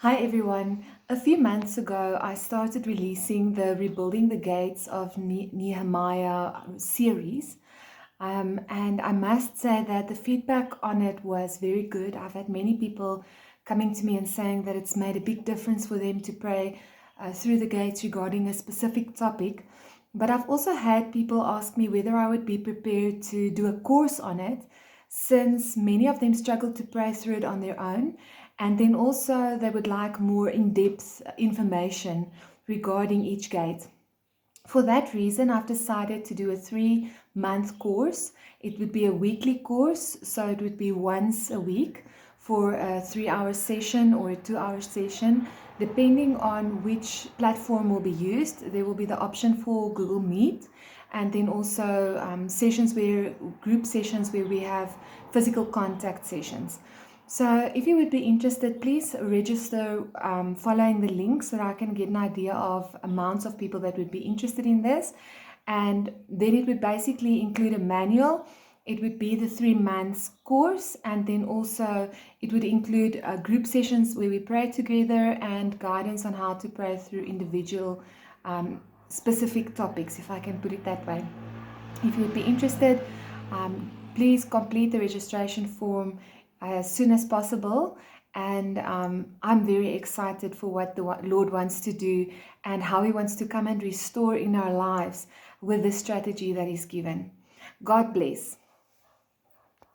Hi everyone. A few months ago, I started releasing the Rebuilding the Gates of Nehemiah series. And I must say that the feedback on it was very good. I've had many people coming to me and saying that it's made a big difference for them to pray through the gates regarding a specific topic. But I've also had people ask me whether I would be prepared to do a course on it, since many of them struggle to pray through it on their own. And then also they would like more in-depth information regarding each gate. For that reason, I've decided to do a 3-month course. It would be a weekly course, so it would be once a week for a 3-hour session or a 2-hour session. Depending on which platform will be used, there will be the option for Google Meet, and then also group sessions where we have physical contact sessions. So if you would be interested, please register following the link so that I can get an idea of amounts of people that would be interested in this. And then it would basically include a manual. It would be the 3 months course, and then also it would include group sessions where we pray together and guidance on how to pray through individual specific topics, if I can put it that way. If you would be interested, please complete the registration form as soon as possible. And I'm very excited for what the Lord wants to do and how He wants to come and restore in our lives with the strategy that He's given. God bless.